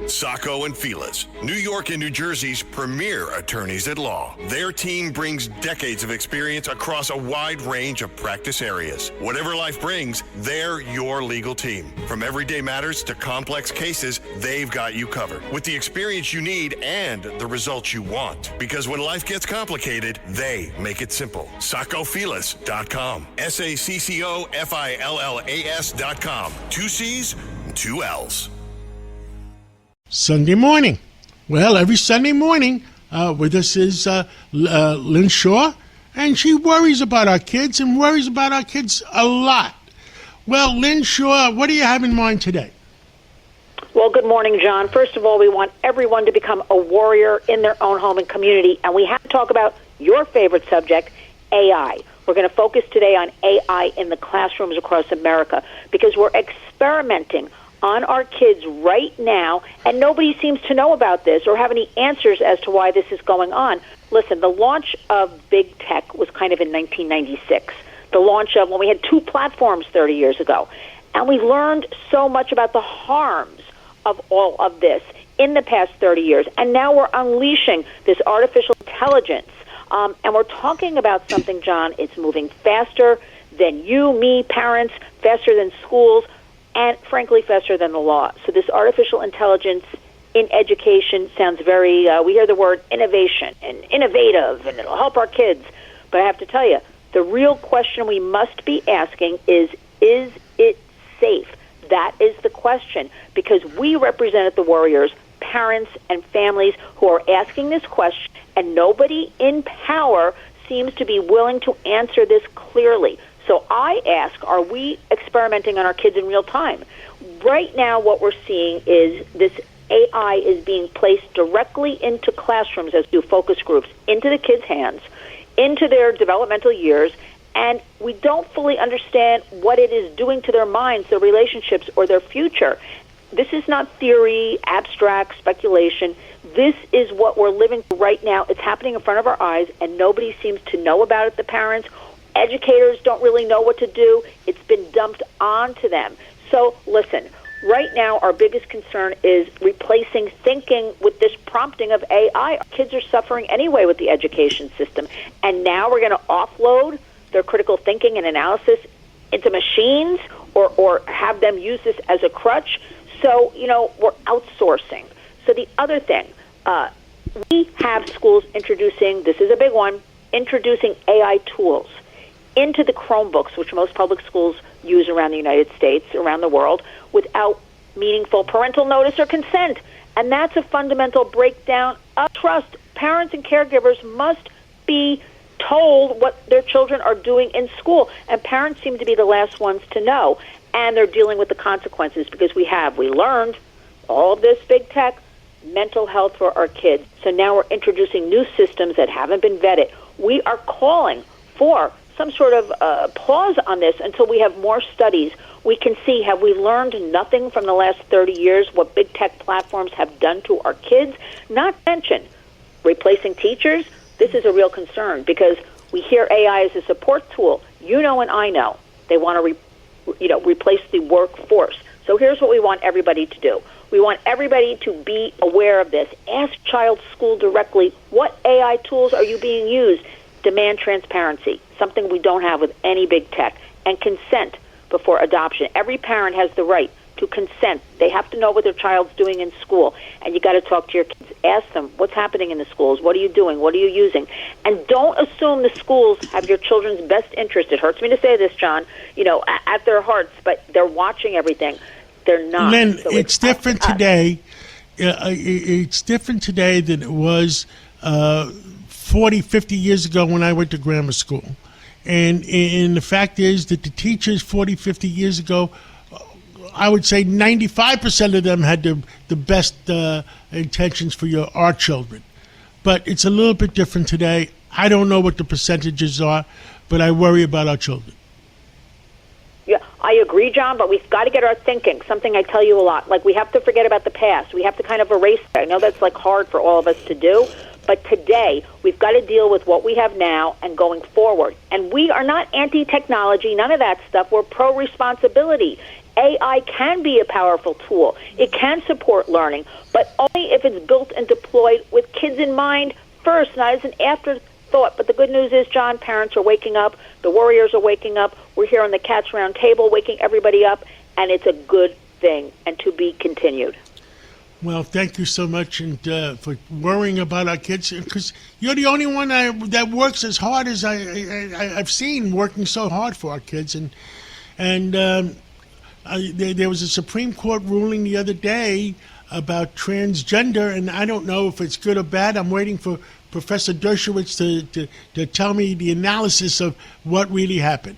Sacco and Felice, New York and New Jersey's premier attorneys at law. Their team brings decades of experience across a wide range of practice areas. Whatever life brings, they're your legal team. From everyday matters to complex cases, they've got you covered with the experience you need and the results you want. Because when life gets complicated, they make it simple. SaccoFelice.com. SACCOFILLAS.com. 2 C's, 2 L's. Sunday morning. Well, every Sunday morning with us is Lynn Shaw, and she worries about our kids and worries about our kids a lot. Well, Lynn Shaw, what do you have in mind today? Well, good morning, John. First of all, we want everyone to become a warrior in their own home and community, and we have to talk about your favorite subject, AI. We're going to focus today on AI in the classrooms across America because we're experimenting on our kids right now, and nobody seems to know about this or have any answers as to why this is going on. Listen, the launch of big tech was kind of in 1996, the launch of when we had 2 platforms 30 years ago, and we learned so much about the harms of all of this in the past 30 years, and now we're unleashing this artificial intelligence, and we're talking about something, John, it's moving faster than you, me, parents, faster than schools, and frankly, faster than the law. So this artificial intelligence in education sounds very, we hear the word innovation and innovative, and it'll help our kids. But I have to tell you, the real question we must be asking is it safe? That is the question, because we represent the warriors, parents and families who are asking this question, and nobody in power seems to be willing to answer this clearly. So I ask, are we experimenting on our kids in real time? Right now, what we're seeing is this AI is being placed directly into classrooms as do focus groups, into the kids' hands, into their developmental years, and we don't fully understand what it is doing to their minds, their relationships, or their future. This is not theory, abstract speculation. This is what we're living through right now. It's happening in front of our eyes, and nobody seems to know about it, the parents. Educators don't really know what to do. It's been dumped onto them. So listen, right now our biggest concern is replacing thinking with this prompting of AI. Our kids are suffering anyway with the education system, and now we're going to offload their critical thinking and analysis into machines or have them use this as a crutch. So, we're outsourcing. So the other thing, we have schools introducing, this is a big one, introducing AI tools into the Chromebooks, which most public schools use around the United States, around the world, without meaningful parental notice or consent. And that's a fundamental breakdown of trust. Parents and caregivers must be told what their children are doing in school, and parents seem to be the last ones to know, and they're dealing with the consequences because we learned all of this big tech, mental health for our kids. So now we're introducing new systems that haven't been vetted. We are calling for some sort of pause on this until we have more studies. We can see, have we learned nothing from the last 30 years, what big tech platforms have done to our kids? Not to mention replacing teachers. This is a real concern because we hear AI as a support tool. You know and I know they want to replace the workforce. So here's what we want everybody to do. We want everybody to be aware of this. Ask child school directly, what AI tools are you being used? Demand transparency, something we don't have with any big tech, and consent before adoption. Every parent has the right to consent. They have to know what their child's doing in school, and you got to talk to your kids. Ask them, what's happening in the schools? What are you doing? What are you using? And don't assume the schools have your children's best interest. It hurts me to say this, John, at their hearts, but they're watching everything. They're not. Lynn, So it's different today. It's different today than it was 40, 50 years ago when I went to grammar school. And the fact is that the teachers 40, 50 years ago, I would say 95% of them had the best intentions for our children. But it's a little bit different today. I don't know what the percentages are, but I worry about our children. Yeah, I agree, John, but we've got to get our thinking, something I tell you a lot. Like, we have to forget about the past. We have to kind of erase that. I know that's, hard for all of us to do, but today we've got to deal with what we have now and going forward. And we are not anti-technology, none of that stuff. We're pro-responsibility. AI can be a powerful tool. It can support learning, but only if it's built and deployed with kids in mind first, not as an afterthought. But the good news is, John, parents are waking up. The warriors are waking up. We're here on the Cats Round Table waking everybody up, and it's a good thing and to be continued. Well, thank you so much and for worrying about our kids, because you're the only one that works as hard as I've seen working so hard for our kids. There was a Supreme Court ruling the other day about transgender, and I don't know if it's good or bad. I'm waiting for Professor Dershowitz to tell me the analysis of what really happened.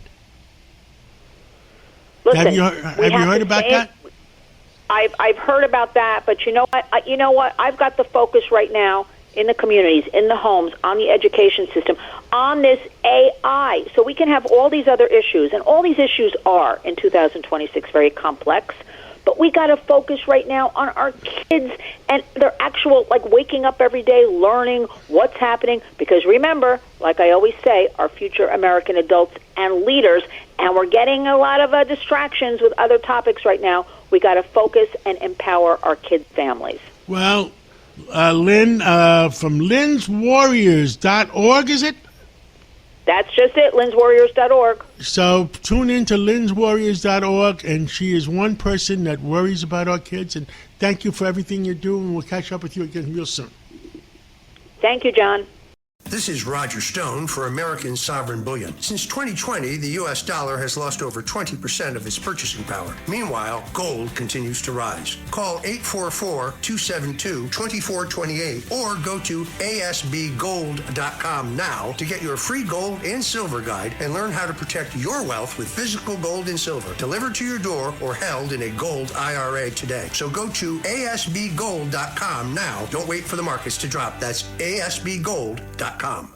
Listen, have you heard about that? I've heard about that, but you know what? I've got the focus right now in the communities, in the homes, on the education system, on this AI, so we can have all these other issues, and all these issues are in 2026 very complex. But we got to focus right now on our kids and their actual, waking up every day, learning what's happening. Because remember, like I always say, our future American adults and leaders, and we're getting a lot of distractions with other topics right now. We got to focus and empower our kids' families. Well, Lynn, from lynswarriors.org, is it? That's just it, lynswarriors.org. So tune in to lynswarriors.org, and she is one person that worries about our kids. And thank you for everything you're doing. We'll catch up with you again real soon. Thank you, John. This is Roger Stone for American Sovereign Bullion. Since 2020, the U.S. dollar has lost over 20% of its purchasing power. Meanwhile, gold continues to rise. Call 844-272-2428 or go to asbgold.com now to get your free gold and silver guide and learn how to protect your wealth with physical gold and silver delivered to your door or held in a gold IRA today. So go to asbgold.com now. Don't wait for the markets to drop. That's asbgold.com.